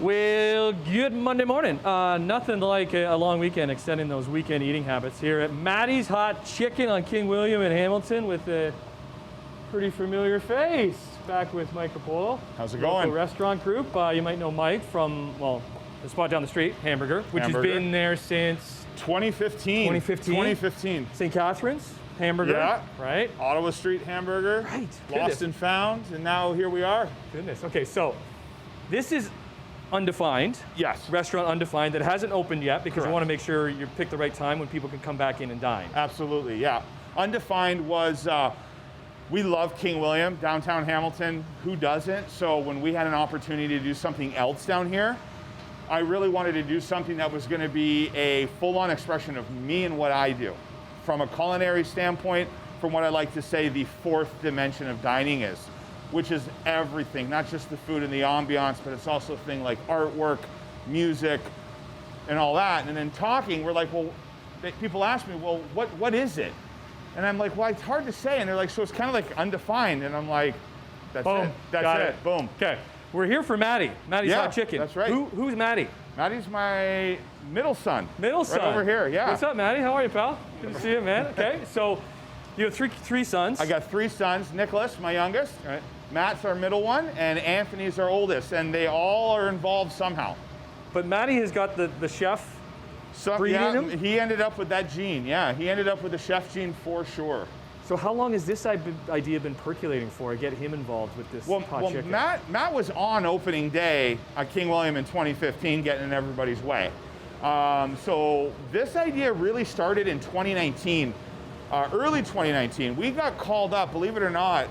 Well, good Monday morning. Nothing like a long weekend extending those weekend eating habits here at Maddie's Hot Chicken on King William in Hamilton with a pretty familiar face. Back with Mike Capolo. How's it going? Restaurant group. You might know Mike from, well, the spot down the street, Hamburger, which has been there since 2015. 2015. St. Catherine's Hamburger. Yeah. Right. Ottawa Street Hamburger. Right. Lost and found, and now here we are. Goodness. Okay, so this is undefined. Yes. Restaurant undefined that hasn't opened yet because Correct. you want to make sure you pick the right time when people can come back in and dine. Absolutely, yeah. Undefined was, we love King William, downtown Hamilton. Who doesn't? So when we had an opportunity to do something else down here, I really wanted to do something that was going to be a full-on expression of me and what I do. From a culinary standpoint, from what I like to say the fourth dimension of dining is, which is everything, not just the food and the ambiance, but it's also things like artwork, music, and all that. And then talking, we're like, well, people ask me, well, what is it? And I'm like, well, it's hard to say. And they're like, so it's kind of like undefined. And I'm like, that's Boom. it. That's Got it. Boom. Okay. We're here for Maddie. Maddie's Hot Chicken. That's right. Who's Maddie? Maddie's my middle son. Middle son. Right over here, yeah. What's up, Maddie? How are you, pal? Good to see you, man. Okay, so you have three sons. I got three sons. Nicholas, my youngest. Right. Matt's our middle one, and Anthony's our oldest, and they all are involved somehow. But Maddie has got the chef breed in him? He ended up with that gene, yeah. He ended up with the chef gene for sure. So how long has this idea been percolating for? Get him involved with this hot chicken? Matt was on opening day at King William in 2015, getting in everybody's way. So this idea really started in 2019, early 2019. We got called up, believe it or not,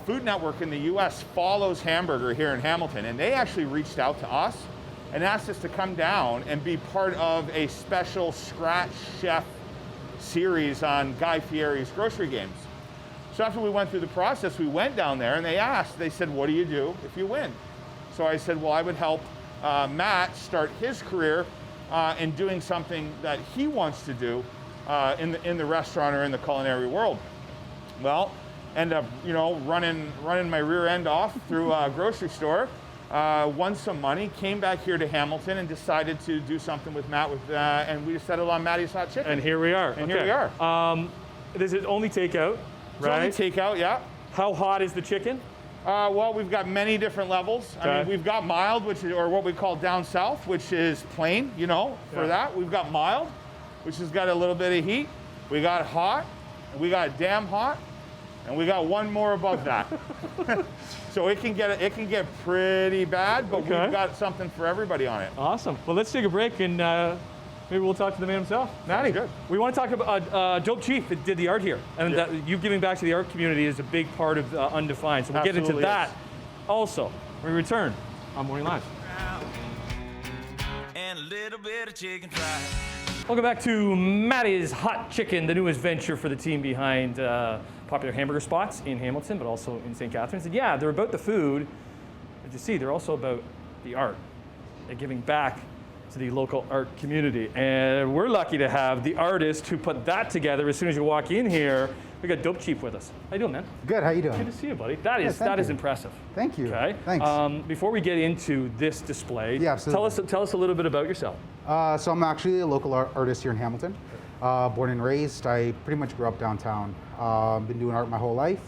Food Network in the US follows Hamburger here in Hamilton, and they actually reached out to us and asked us to come down and be part of a special Scratch Chef series on Guy Fieri's grocery games. So after we went through the process, we went down there and they said, what do you do if you win? So I said, well, I would help Matt start his career in doing something that he wants to do in the restaurant or in the culinary world. Well, end up, running my rear end off through a grocery store, won some money, came back here to Hamilton and decided to do something with Matt and we settled on Maddie's Hot Chicken. And here we are. Here we are. This is only takeout, right? It's only takeout, yeah. How hot is the chicken? Well, we've got many different levels. Okay. I mean, we've got mild, or what we call down south, which is plain, for that. We've got mild, which has got a little bit of heat. We got hot, we got damn hot, and we got one more above that. So it can get pretty bad, but we've got something for everybody on it. Awesome. Well, let's take a break and maybe we'll talk to the man himself. Maddie, good. We want to talk about Dope Chief that did the art here. And that you giving back to the art community is a big part of Undefined. So we'll get into that also when we return on Morning Live. And a little bit of chicken fried. Welcome back to Maddie's Hot Chicken, the newest venture for the team behind popular hamburger spots in Hamilton, but also in St. Catherine's. And yeah, they're about the food, but you see, they're also about the art and giving back to the local art community. And we're lucky to have the artist who put that together. As soon as you walk in here, we got Dope Chief with us. How you doing, man? Good, how you doing? Good to see you, buddy. That is impressive. Thank you. Okay. Thanks. Before we get into this display, Yeah, absolutely. tell us a little bit about yourself. So I'm actually a local artist here in Hamilton. Born and raised. I pretty much grew up downtown. Been doing art my whole life.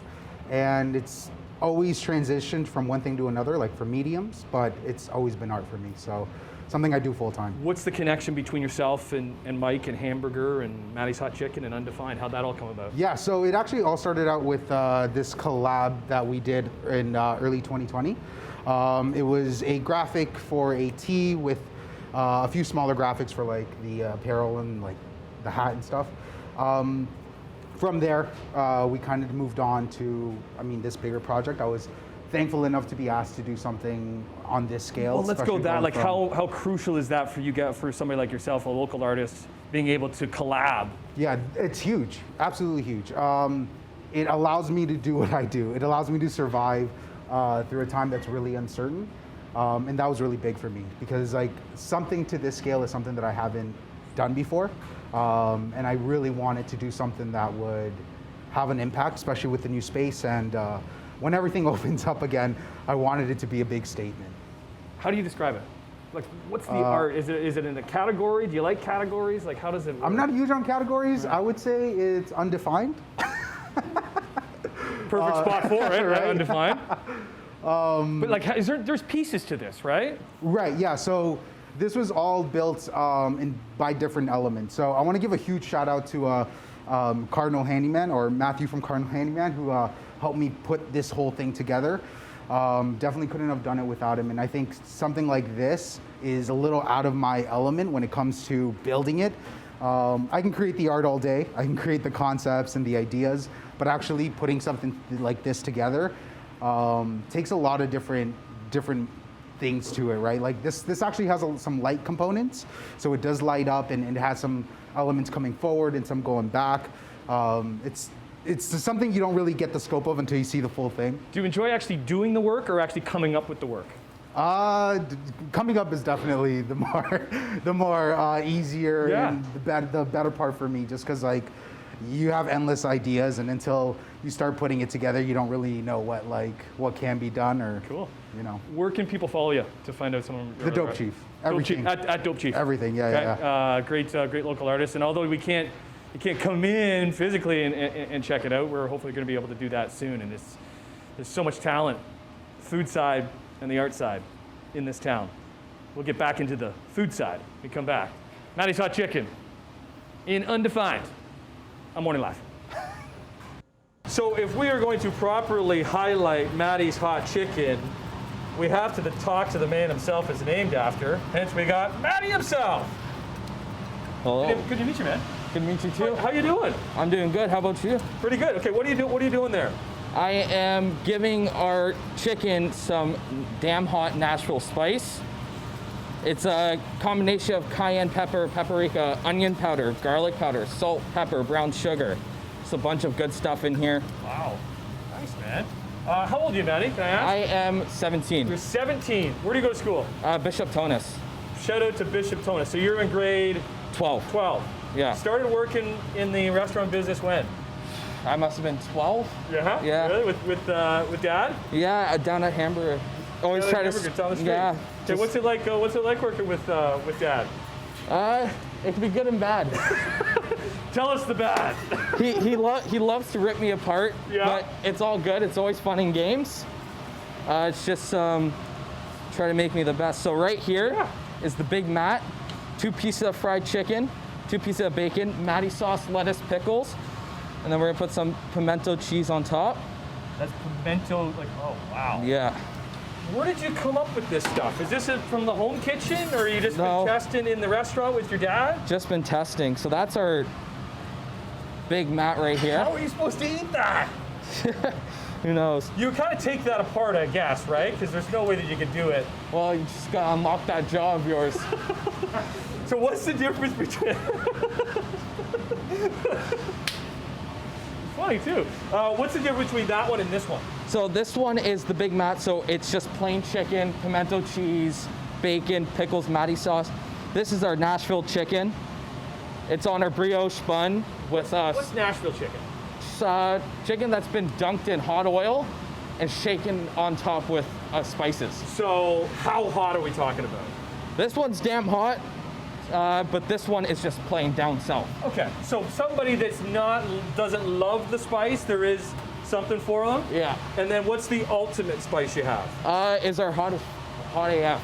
And it's always transitioned from one thing to another, like for mediums, but it's always been art for me. So something I do full time. What's the connection between yourself and Mike and Hamburger and Maddie's Hot Chicken and Undefined? How'd that all come about? Yeah, so it actually all started out with this collab that we did in early 2020. It was a graphic for a tee with a few smaller graphics for like the apparel and like the hat and stuff. From there, we kind of moved on to, this bigger project. I was thankful enough to be asked to do something on this scale. Well, let's go that. Like, how crucial is that for you, for somebody like yourself, a local artist, being able to collab? Yeah, it's huge, absolutely huge. It allows me to do what I do. It allows me to survive through a time that's really uncertain, and that was really big for me because like something to this scale is something that I haven't done before, and I really wanted to do something that would have an impact, especially with the new space. And when everything opens up again, I wanted it to be a big statement. How do you describe it? like what's the art? Is it in a category? Do you like categories? Like how does it work? I'm not huge on categories. I would say it's undefined. Perfect spot for it, right? Undefined. But like, there's pieces to this, right? Right, yeah. So this was all built by different elements. So I want to give a huge shout out to Cardinal Handyman, or Matthew from Cardinal Handyman, who helped me put this whole thing together. Definitely couldn't have done it without him. And I think something like this is a little out of my element when it comes to building it. I can create the art all day. I can create the concepts and the ideas, but actually putting something like this together takes a lot of different things to it, right? Like this actually has some light components, so it does light up, and it has some elements coming forward and some going back. It's something you don't really get the scope of until you see the full thing. Do you enjoy actually doing the work or actually coming up with the work? Coming up is definitely the more easier, and the better part for me, just because like you have endless ideas, and until you start putting it together, you don't really know what can be done, or cool. You know. Where can people follow you to find out some of the Dope Chief? Everything. At Dope Chief. Everything, yeah. Great local artist, and although you can't come in physically and check it out, we're hopefully going to be able to do that soon. And there's so much talent, food side and the art side, in this town. We'll get back into the food side when we come back. Maddie's Hot Chicken in Undefined on Morning Live. So if we are going to properly highlight Maddie's Hot Chicken, we have to talk to the man himself is named after. Hence we got Maddie himself. Hello. Good to meet you, man. Good to meet you too. How you doing? I'm doing good. How about you? Pretty good. Okay, what are you doing there? I am giving our chicken some damn hot Nashville spice. It's a combination of cayenne pepper, paprika, onion powder, garlic powder, salt, pepper, brown sugar. It's a bunch of good stuff in here. Wow. Nice, man. How old are you, Maddie? Can I ask? I am 17. You're 17. Where do you go to school? Bishop Tonus. Shout out to Bishop Tonus. So you're in grade 12. 12. Yeah. Started working in the restaurant business when? I must have been 12. Yeah. Yeah. Really? With Dad? Yeah, down at Hamburger. Always Yeah, try to. Hamburger, down the street. Yeah. Okay, what's it like? What's it like working with Dad? It can be good and bad. Tell us the bad. he loves to rip me apart, Yeah. but it's all good. It's always fun in games. It's just try to make me the best. So right here is the Big Matt, 2 pieces of fried chicken, 2 pieces of bacon, Maddie sauce, lettuce, pickles, and then we're gonna put some pimento cheese on top. That's pimento, like, oh, wow. Yeah. Where did you come up with this stuff? Is this from the home kitchen, or you just No. been testing in the restaurant with your dad? Just been testing. So that's our Big Matt right here. How are you supposed to eat that? Who knows? You kind of take that apart, I guess, right? Because there's no way that you could do it. Well, you just gotta unlock that jaw of yours. So what's the difference between... Funny, too. What's the difference between that one and this one? So this one is the Big Matt, so it's just plain chicken, pimento cheese, bacon, pickles, Maddie sauce. This is our Nashville chicken. It's on our brioche bun with What's Nashville chicken? chicken that's been dunked in hot oil and shaken on top with spices. So how hot are we talking about? This one's damn hot, but this one is just plain down south. Okay, so somebody doesn't love the spice, there is something for them? Yeah. And then what's the ultimate spice you have? Is our hot AF.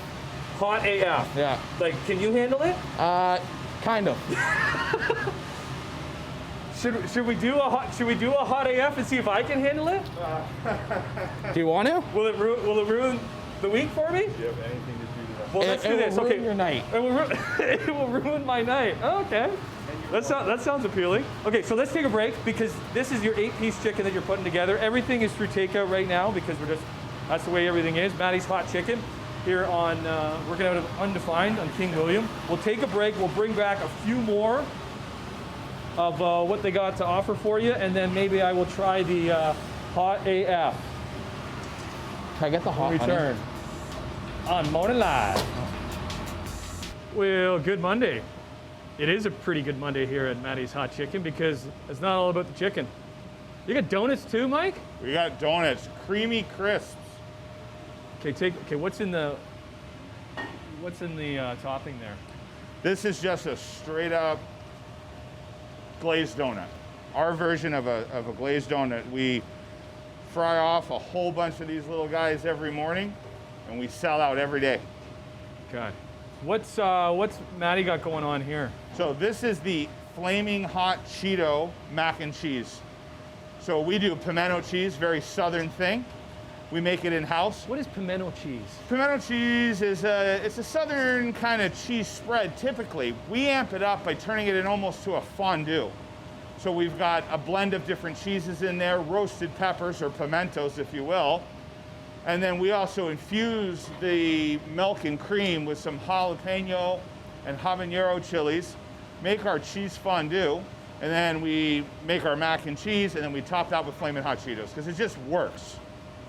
Hot AF. Yeah. Like, can you handle it? Kind of. Should we do a hot AF and see if I can handle it? Do you want to? Will it ruin the week for me? Do you have anything to do to that? Well, let's do this. Will Okay. ruin your night. It will ruin my night. Oh, okay. That sounds appealing. Okay, so let's take a break because this is your 8-piece chicken that you're putting together. Everything is through takeout right now because that's the way everything is. Maddie's Hot Chicken here on, working out of Undefined on King William. We'll take a break. We'll bring back a few more of what they got to offer for you, and then maybe I will try the Hot AF. Can I get the hot Return on Morning Live. Well, good Monday. It is a pretty good Monday here at Maddie's Hot Chicken because it's not all about the chicken. You got donuts too, Mike? We got donuts, creamy crisps. Okay, what's in the What's in the topping there? This is just a straight up glazed donut. Our version of a glazed donut. We fry off a whole bunch of these little guys every morning, and we sell out every day. Okay. What's Maddie got going on here? So this is the flaming hot Cheeto mac and cheese. So we do pimento cheese, very southern thing. We make it in-house. What is pimento cheese? Pimento cheese is it's a southern kind of cheese spread typically. We amp it up by turning it in almost to a fondue. So we've got a blend of different cheeses in there, roasted peppers or pimentos, if you will. And then we also infuse the milk and cream with some jalapeno and habanero chilies, make our cheese fondue, and then we make our mac and cheese, and then we top that with flaming hot Cheetos, because it just works.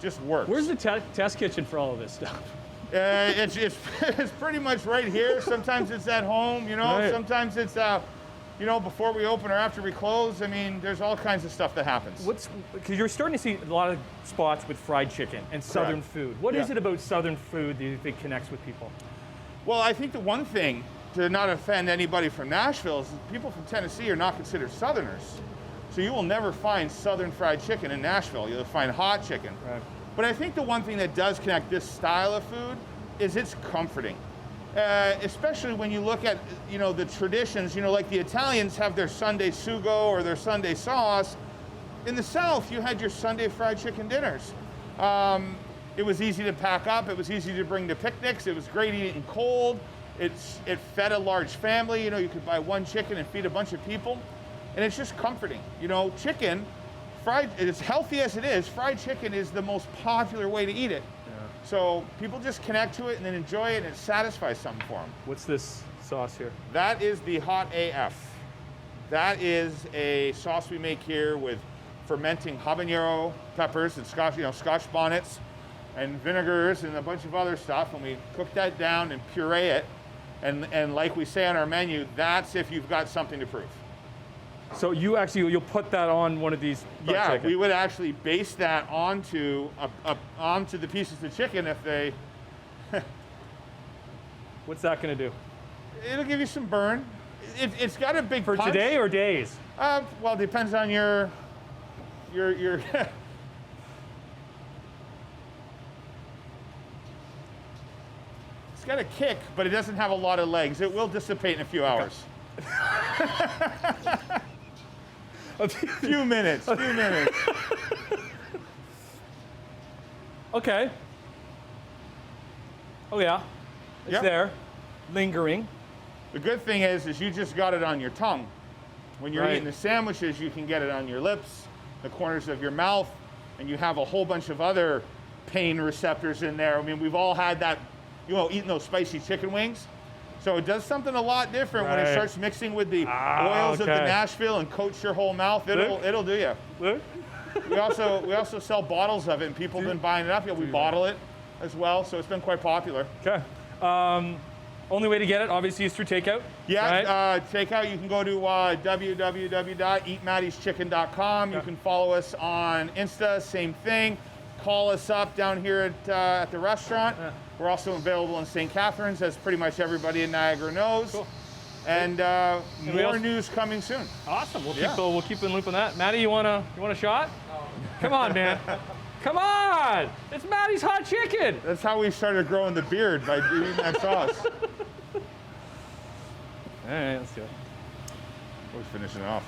Just works. Where's the test kitchen for all of this stuff? It's pretty much right here. Sometimes it's at home, you know. Right. Sometimes it's, you know, before we open or after we close. I mean, there's all kinds of stuff that happens. Because you're starting to see a lot of spots with fried chicken and southern Correct. food. What is Yeah. it about southern food that you think connects with people? Well, I think the one thing, to not offend anybody from Nashville, is that people from Tennessee are not considered Southerners. So you will never find Southern fried chicken in Nashville. You'll find hot chicken. Right. But I think the one thing that does connect this style of food is it's comforting. Especially when you look at, you know, the traditions, you know, like the Italians have their Sunday sugo or their Sunday sauce. In the South, you had your Sunday fried chicken dinners. It was easy to pack up. It was easy to bring to picnics. It was great eating cold. It fed a large family. You know, you could buy one chicken and feed a bunch of people. And it's just comforting. You know, chicken, fried, as healthy as it is, fried chicken is the most popular way to eat it. So people just connect to it and then enjoy it, and it satisfies something for them. What's this sauce here? That is the Hot AF. That is a sauce we make here with fermenting habanero peppers and Scotch bonnets and vinegars and a bunch of other stuff, and we cook that down and puree it. And like we say on our menu, that's if you've got something to prove. So you'll put that on one of these fried Yeah, chicken. we would actually base that onto onto the pieces of chicken if they. What's that going to do? It'll give you some burn. It's got a big For punch. today or days? Well, it depends on your. It's got a kick, but it doesn't have a lot of legs. It will dissipate in a few hours. Few minutes. Okay. Oh yeah, it's Yep. there, lingering. The good thing is you just got it on your tongue. When you're Right. eating the sandwiches, you can get it on your lips, the corners of your mouth, and you have a whole bunch of other pain receptors in there. I mean, we've all had that, you know, eating those spicy chicken wings. So it does something a lot different when it Right. starts mixing with the oils of the okay. Nashville and coats your whole mouth. It'll do you. Look. We also sell bottles of it, and people have been buying it up. Yeah, we bottle it as well, so it's been quite popular. Okay. Only way to get it, obviously, is through takeout. Yeah, right? takeout. You can go to www.eatmaddieschicken.com. You can follow us on Insta, same thing. Call us up down here at the restaurant. We're also available in St. Catharines, as pretty much everybody in Niagara knows. Cool. And we more also- news coming soon. Awesome. We'll Yeah. keep in loop on that. Maddie, you want a shot? Come on, man. Come on! It's Maddie's hot chicken. That's how we started growing the beard, by eating that sauce. All right, let's do it. We're finishing it off.